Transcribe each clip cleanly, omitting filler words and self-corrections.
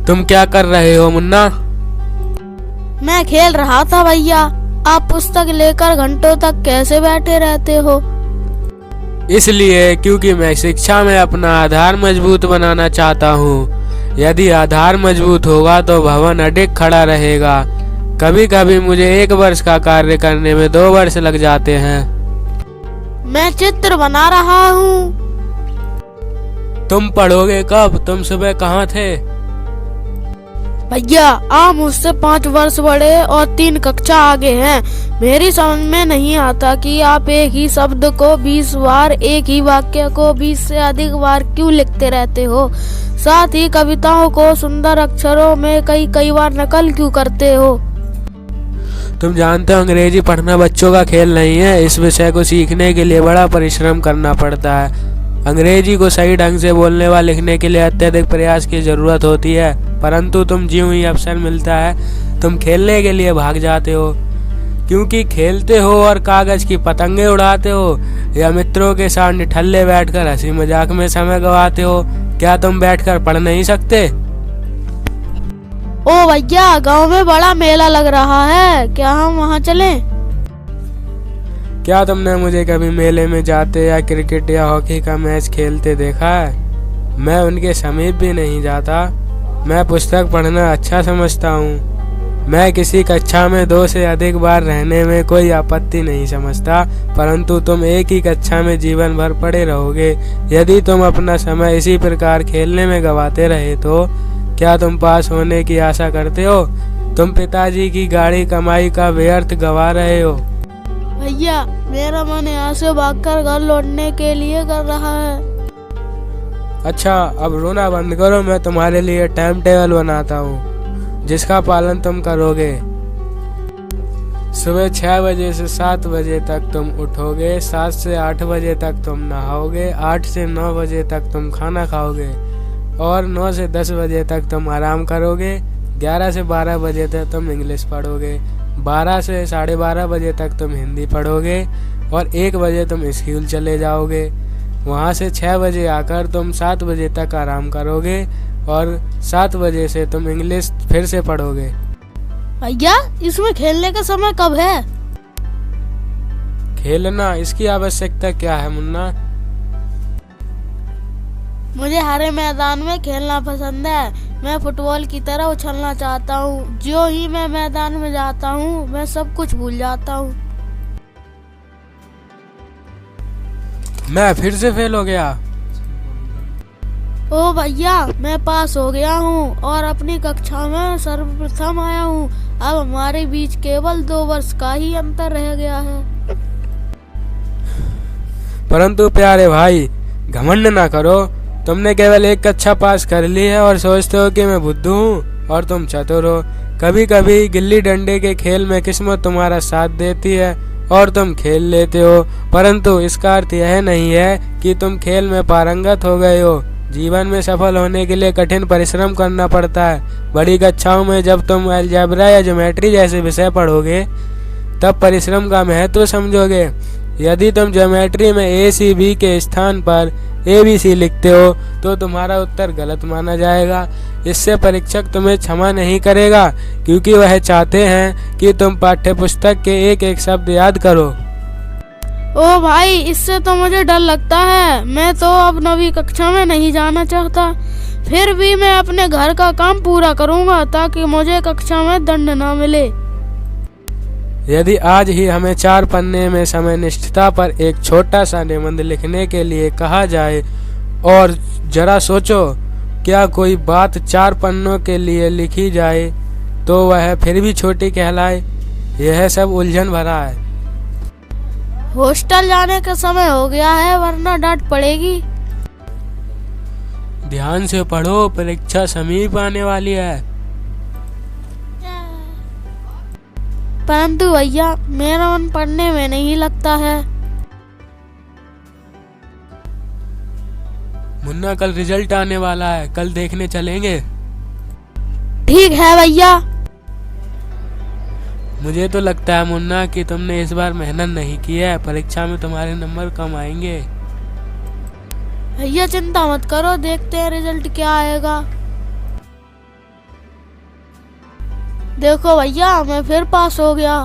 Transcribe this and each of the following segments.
तुम क्या कर रहे हो मुन्ना? मैं खेल रहा था भैया। आप पुस्तक लेकर घंटों तक कैसे बैठे रहते हो? इसलिए क्योंकि मैं शिक्षा में अपना आधार मजबूत बनाना चाहता हूँ। यदि आधार मजबूत होगा तो भवन अडिग खड़ा रहेगा। कभी कभी मुझे 1 वर्ष का कार्य करने में 2 वर्ष लग जाते हैं। मैं चित्र बना रहा हूँ। तुम पढ़ोगे कब? तुम सुबह कहाँ थे? भैया आप मुझसे 5 वर्ष बड़े और 3 कक्षा आगे हैं। मेरी समझ में नहीं आता कि आप एक ही शब्द को 20 बार, एक ही वाक्य को 20 से अधिक बार क्यों लिखते रहते हो। साथ ही कविताओं को सुंदर अक्षरों में कई बार नकल क्यों करते हो। तुम जानते हो अंग्रेजी पढ़ना बच्चों का खेल नहीं है। इस विषय को सीखने के लिए बड़ा परिश्रम करना पड़ता है। अंग्रेजी को सही ढंग से बोलने व लिखने के लिए अत्यधिक प्रयास की जरूरत होती है। परंतु तुम ज्यों ही अवसर मिलता है तुम खेलने के लिए भाग जाते हो। क्योंकि खेलते हो और कागज की पतंगे उड़ाते हो या मित्रों के साथ निठल्ले बैठकर हंसी मजाक में समय गवाते हो। क्या तुम बैठकर पढ़ नहीं सकते? ओ भैया गांव में बड़ा मेला लग रहा है, क्या हम वहाँ चलें? क्या तुमने मुझे कभी मेले में जाते या क्रिकेट या हॉकी का मैच खेलते देखा है? मैं उनके समीप भी नहीं जाता। मैं पुस्तक पढ़ना अच्छा समझता हूँ। मैं किसी कक्षा में 2 से अधिक बार रहने में कोई आपत्ति नहीं समझता। परंतु तुम एक ही कक्षा में जीवन भर पड़े रहोगे। यदि तुम अपना समय इसी प्रकार खेलने में गवाते रहे तो क्या तुम पास होने की आशा करते हो? तुम पिताजी की गाड़ी कमाई का व्यर्थ गवा रहे हो। भैया मेरा मन यहाँ से भागकर घर लौटने के लिए कर रहा है। अच्छा अब रोना बंद करो। मैं तुम्हारे लिए टाइम टेबल बनाता हूँ जिसका पालन तुम करोगे। सुबह 6 बजे से 7 बजे तक तुम उठोगे। 7 से 8 बजे तक तुम नहाओगे। 8 से 9 बजे तक तुम खाना खाओगे और 9 से 10 बजे तक तुम आराम करोगे। 11 से 12 बजे तक तुम इंग्लिश पढ़ोगे। 12 से 12:30 बजे तक तुम हिंदी पढ़ोगे और 1 बजे तुम स्कूल चले जाओगे। वहाँ से 6 बजे आकर तुम 7 बजे तक आराम करोगे और 7 बजे से तुम इंग्लिश फिर से पढ़ोगे। भैया इसमें खेलने का समय कब है? खेलना, इसकी आवश्यकता क्या है मुन्ना? मुझे हरे मैदान में खेलना पसंद है। मैं फुटबॉल की तरह उछलना चाहता हूँ। जो ही मैं मैदान में जाता हूँ मैं सब कुछ भूल जाता हूँ। मैं फिर से फेल हो गया। ओ भैया मैं पास हो गया हूँ और अपनी कक्षा में सर्वप्रथम आया हूँ। अब हमारे बीच केवल 2 वर्ष का ही अंतर रह गया है। परंतु प्यारे भाई घमंड ना करो। तुमने केवल 1 कक्षा पास कर ली है और सोचते हो कि मैं बुद्धू हूँ और तुम चतुर हो। कभी कभी गिल्ली डंडे के खेल में किस्मत तुम्हारा साथ देती है और तुम खेल लेते हो। परंतु इसका अर्थ यह नहीं है कि तुम खेल में पारंगत हो गए हो। जीवन में सफल होने के लिए कठिन परिश्रम करना पड़ता है। बड़ी कक्षाओं में जब तुम अलजेब्रा या ज्योमेट्री जैसे विषय पढ़ोगे तब परिश्रम का महत्व समझोगे। यदि तुम ज्योमेट्री में ACB के स्थान पर ABC लिखते हो तो तुम्हारा उत्तर गलत माना जाएगा। इससे परीक्षक तुम्हें क्षमा नहीं करेगा क्योंकि वह चाहते हैं कि तुम पाठ्य पुस्तक के एक शब्द याद करो। ओ भाई इससे तो मुझे डर लगता है। मैं तो अब 9वीं कक्षा में नहीं जाना चाहता। फिर भी मैं अपने घर का काम पूरा करूंगा ताकि मुझे कक्षा में दंड न मिले। यदि आज ही हमें 4 पन्ने में समय निष्ठता पर एक छोटा सा निबंध लिखने के लिए कहा जाए और जरा सोचो क्या कोई बात 4 पन्नों के लिए लिखी जाए तो वह फिर भी छोटी कहलाए। यह सब उलझन भरा है। हॉस्टल जाने का समय हो गया है वरना डांट पड़ेगी। ध्यान से पढ़ो, परीक्षा समीप आने वाली है। परंतु भैया मेरा मन पढ़ने में नहीं लगता है। मुन्ना कल रिजल्ट आने वाला है, कल देखने चलेंगे। ठीक है भैया। मुझे तो लगता है मुन्ना कि तुमने इस बार मेहनत नहीं की है। परीक्षा में तुम्हारे नंबर कम आएंगे। भैया चिंता मत करो, देखते हैं रिजल्ट क्या आएगा। देखो भैया, मैं फिर पास हो गया।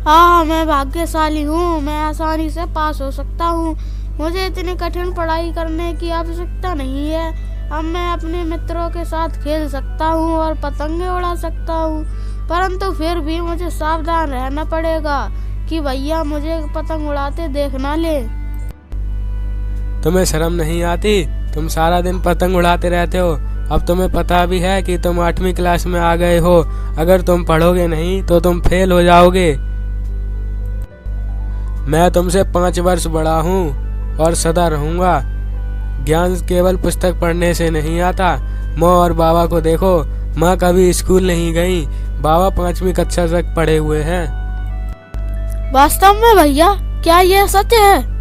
हाँ, मैं भाग्यशाली हूँ, मैं आसानी से पास हो सकता हूँ। मुझे इतनी कठिन पढ़ाई करने की आवश्यकता नहीं है। अब मैं अपने मित्रों के साथ खेल सकता हूँ और पतंगे उड़ा सकता हूँ, परंतु फिर भी मुझे सावधान रहना पड़ेगा कि भैया मुझे पतंग उड़ाते देख ना ले। तुम्हें शर्म नहीं आती? तुम सारा दिन पतंग उड़ाते रहते हो। अब तुम्हें पता भी है कि तुम 8वीं क्लास में आ गए हो। अगर तुम पढ़ोगे नहीं तो तुम फेल हो जाओगे। मैं तुमसे 5 वर्ष बड़ा हूँ और सदा रहूंगा। ज्ञान केवल पुस्तक पढ़ने से नहीं आता। माँ और बाबा को देखो, माँ कभी स्कूल नहीं गई, बाबा 5वीं कक्षा तक पढ़े हुए हैं। वास्तव में भैया, क्या यह सच है?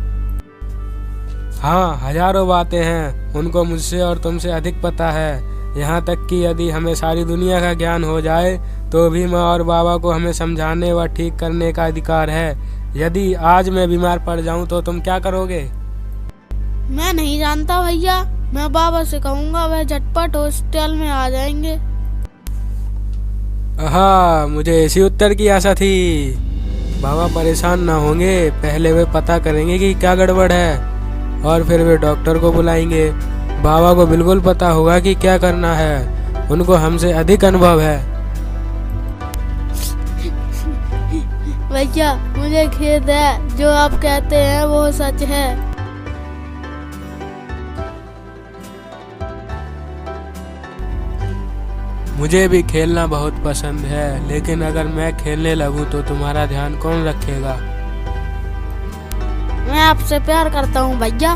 हाँ, हजारों बातें हैं, उनको मुझसे और तुमसे अधिक पता है। यहाँ तक कि यदि हमें सारी दुनिया का ज्ञान हो जाए तो भी माँ और बाबा को हमें समझाने व ठीक करने का अधिकार है। यदि आज मैं बीमार पड़ जाऊं तो तुम क्या करोगे? मैं नहीं जानता भैया, मैं बाबा से कहूँगा, वह झटपट हॉस्पिटल में आ जाएंगे। हाँ, मुझे इसी उत्तर की आशा थी। बाबा परेशान ना होंगे, पहले वे पता करेंगे कि क्या गड़बड़ है और फिर वे डॉक्टर को बुलाएंगे। बाबा को बिल्कुल पता होगा कि क्या करना है, उनको हमसे अधिक अनुभव है। भैया, मुझे खेद है, जो आप कहते हैं वो सच है। मुझे भी खेलना बहुत पसंद है, लेकिन अगर मैं खेलने लगूं तो तुम्हारा ध्यान कौन रखेगा? मैं आपसे प्यार करता हूँ भैया।